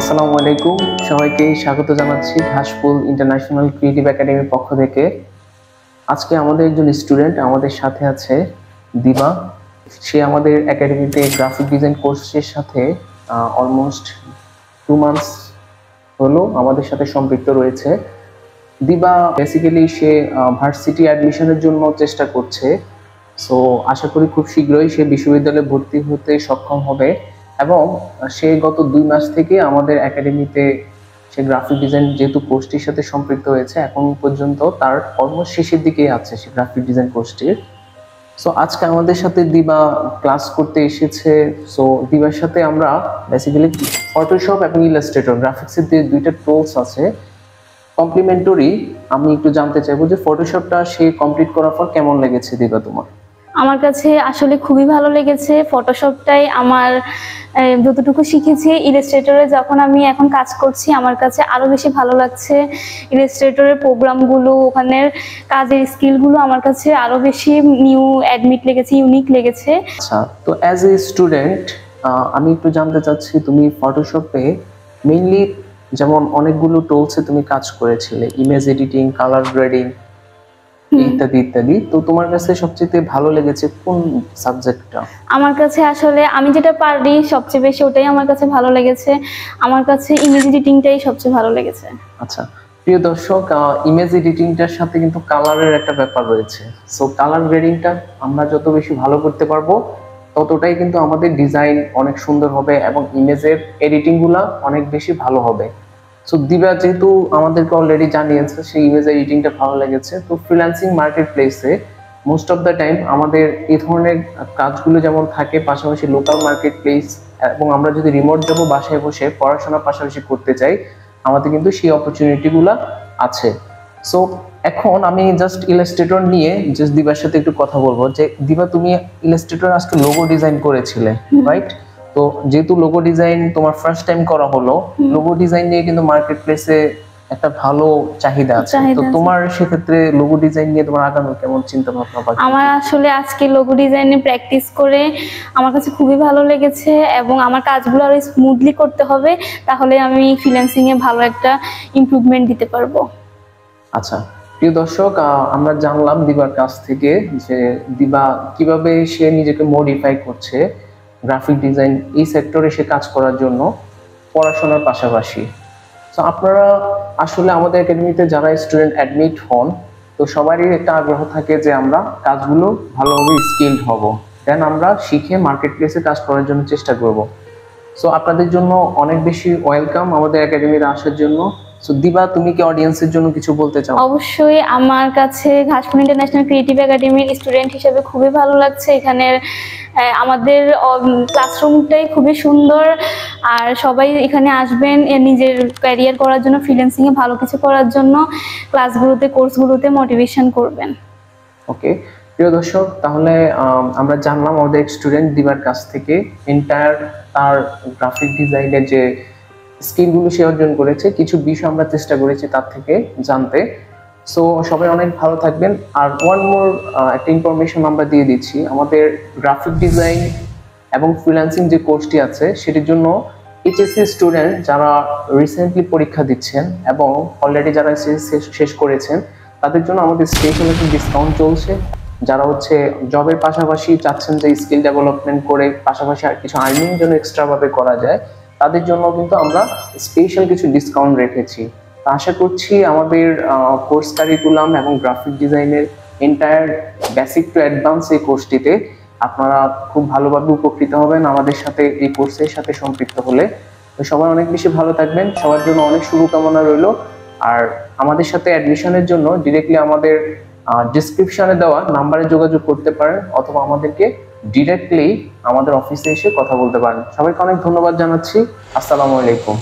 আসসালামু আলাইকুম, সবাইকে স্বাগত জানাচ্ছি ঘাসফুল ইন্টারন্যাশনাল ক্রিয়েটিভ একাডেমির পক্ষ থেকে। আজকে আমাদের একজন স্টুডেন্ট আমাদের সাথে আছে, দিবা। সে আমাদের একাডেমিতে গ্রাফিক ডিজাইন কোর্সের সাথে অলমোস্ট 2 মান্থস হলো আমাদের সাথে সম্পৃক্ত রয়েছে। দিবা বেসিক্যালি সে ভার্সিটি অ্যাডমিশনের জন্য চেষ্টা করছে। সো আশা করি খুব শীঘ্রই সে বিশ্ববিদ্যালয়ে ভর্তি হতে সক্ষম হবে এবং সে গত 2 মাস থেকে আমাদের একাডেমিতে সে গ্রাফিক ডিজাইন যেহেতু কোর্সটির সাথে সম্পৃক্ত হয়েছে, এখন পর্যন্ত তার অলমোস্ট শেষের দিকেই আছে সে গ্রাফিক ডিজাইন কোর্সটির। সো আজকে আমাদের সাথে দিবা ক্লাস করতে এসেছে। সো দিবার সাথে আমরা বেসিক্যালি ফটোশপ এবং ইলাস্ট্রেটর গ্রাফিক্সের যে দুইটা টুলস আছে কমপ্লিমেন্টারি। আমি একটু জানতে চাইবো যে ফটোশপটা সে কমপ্লিট করার পর কেমন লেগেছে দিবা তোমার? আমার কাছে আসলে খুবই ভালো লেগেছে। ফটোশপটাই আমার যতটুকু শিখেছি, ইলাস্ট্রেটরে যখন আমি এখন কাজ করছি আমার কাছে আরো বেশি ভালো লাগছে। ইলাস্ট্রেটরের প্রোগ্রামগুলো, ওখানের কাজের স্কিলগুলো আমার কাছে আরো বেশি নিউ অ্যাডমিট লেগেছে, ইউনিক লেগেছে। আচ্ছা, তো অ্যাজ এ স্টুডেন্ট আমি একটু জানতে চাচ্ছি তুমি ফটোশপে মেইনলি যেমন অনেকগুলো টুলসে তুমি কাজ করেছিলে, ইমেজ এডিটিং, কালার গ্রেডিং ইত্যাদি ইত্যাদি। তো তোমার কাছে সবচেয়ে ভালো লেগেছে কোন সাবজেক্টটা? আমার কাছে আসলে আমি যেটা পারি সবচেয়ে বেশি ওটাই আমার কাছে ভালো লেগেছে। আমার কাছে ইমেজ এডিটিংটাই সবচেয়ে ভালো লেগেছে। আচ্ছা প্রিয় দর্শক, ইমেজ এডিটিংটার সাথে কিন্তু কালারের একটা ব্যাপার রয়েছে। সো কালার গ্রেডিংটা আমরা যত বেশি ভালো করতে পারবো ততটাই কিন্তু আমাদের ডিজাইন অনেক সুন্দর হবে এবং ইমেজের এডিটিংগুলো অনেক বেশি ভালো হবে। সো দিবা যেহেতু আমাদেরকে অলরেডি জানিয়েছে সেই ইমেজ এডিটিংটা ভালো লেগেছে, তো ফ্রিল্যান্সিং মার্কেট প্লেসে মোস্ট অফ দ্য টাইম আমাদের এই ধরনের কাজগুলো যেমন থাকে, পাশাপাশি লোকাল মার্কেট প্লেস এবং আমরা যদি রিমোট জবও বাসায় বসে পড়াশোনার পাশাপাশি করতে চাই, আমাদের কিন্তু সেই অপরচুনিটিগুলো আছে। সো এখন আমি জাস্ট ইলাস্ট্রেটর নিয়ে জাস্ট দিবার সাথে একটু কথা বলবো যে দিবা তুমি ইলাস্ট্রেটর আজকে লোগো ডিজাইন করেছিলে, রাইট? তো যেহেতু লোগো ডিজাইন তোমার ফার্স্ট টাইম করা হলো, লোগো ডিজাইন নিয়ে কিন্তু মার্কেট প্লেসে একটা ভালো চাহিদা আছে। তো তোমার সেক্ষেত্রে লোগো ডিজাইন নিয়ে তোমার আগানোর কেমন চিন্তা ভাবনা? আমার আসলে আজকে লোগো ডিজাইনে প্র্যাকটিস করে আমার কাছে খুবই ভালো লেগেছে এবং আমার কাজগুলো আরো স্মুথলি করতে হবে, তাহলে আমি ফ্রিল্যান্সিং এ ভালো একটা ইমপ্রুভমেন্ট দিতে পারবো। আচ্ছা প্রিয় দর্শক, আমরা জানলাম দিবার কাছ থেকে যে দিবা কিভাবে সে নিজেকে মডিফাই করছে গ্রাফিক ডিজাইন এই সেক্টরে সে কাজ করার জন্য পড়াশোনার পাশাপাশি। তো আপনারা আসলে আমাদের একাডেমিতে যারা স্টুডেন্ট অ্যাডমিট হন, তো সবারই একটা আগ্রহ থাকে যে আমরা কাজগুলো ভালোভাবে স্কিলড হব, দেন আমরা শিখে মার্কেট প্লেসে কাজ করার জন্য চেষ্টা করব। সো আপনাদের জন্য অনেক বেশি ওয়েলকাম আমাদের একাডেমিতে আসার জন্য। সো দিবা, তুমি কি অডিয়েন্সের জন্য কিছু বলতে চাও? অবশ্যই, আমার কাছে ঘাসফুল ইন্টারন্যাশনাল ক্রিয়েটিভ একাডেমির স্টুডেন্ট হিসেবে খুবই ভালো লাগছে। এখানের আমাদের ক্লাসরুমটাই খুবই সুন্দর, আর সবাই এখানে আসবেন নিজের ক্যারিয়ার করার জন্য, ফ্রিল্যান্সিংয়ে ভালো কিছু করার জন্য ক্লাসগুলোতে, কোর্সগুলোতে মোটিভেশন করবেন। ওকে প্রিয় দর্শক, তাহলে আমরা জানলাম আমাদের স্টুডেন্ট দিবার কাছ থেকে এন্টায়ার তার গ্রাফিক ডিজাইনের যে স্কিলগুলো সে অর্জন করেছে, কিছু বিষয় আমরা চেষ্টা করেছি তার থেকে জানতে। সো সবাই অনেক ভালো থাকবেন। আর ওয়ান মোর একটা ইনফরমেশন আমরা দিয়ে দিচ্ছি, আমাদের গ্রাফিক ডিজাইন এবং ফ্রিল্যান্সিং যে কোর্সটি আছে সেটির জন্য এইচএসসি স্টুডেন্ট যারা রিসেন্টলি পরীক্ষা দিচ্ছেন এবং অলরেডি যারা শেষ করেছেন তাদের জন্য আমাদের স্পেশাল একটা ডিসকাউন্ট চলছে। যারা হচ্ছে জবের পাশাপাশি চাচ্ছেন যে স্কিল ডেভেলপমেন্ট করে পাশাপাশি আর কিছু আর্নিং যেন এক্সট্রা ভাবে করা যায়, তাদের জন্য কিন্তু আমরা স্পেশাল কিছু ডিসকাউন্ট রেখেছি। আশা করছি আমাদের কোর্স কারিকুলাম এবং গ্রাফিক ডিজাইনের এন্টায়ার বেসিক টু অ্যাডভান্স এই কোর্সটিতে আপনারা খুব ভালোভাবে উপকৃত হবেন আমাদের সাথে এই কোর্সের সাথে সম্পৃক্ত হলে। তো সবাই অনেক বেশি ভালো থাকবেন, সবার জন্য অনেক শুভকামনা রইল। আর আমাদের সাথে অ্যাডমিশনের জন্য ডিরেক্টলি আমাদের ডিসক্রিপশনে দেওয়া নাম্বারে যোগাযোগ করতে পারেন অথবা আমাদেরকে ডিরেক্টলি আমাদের অফিসে এসে কথা বলতে পারেন। সবাইকে অনেক ধন্যবাদ জানাচ্ছি। আসসালামু আলাইকুম।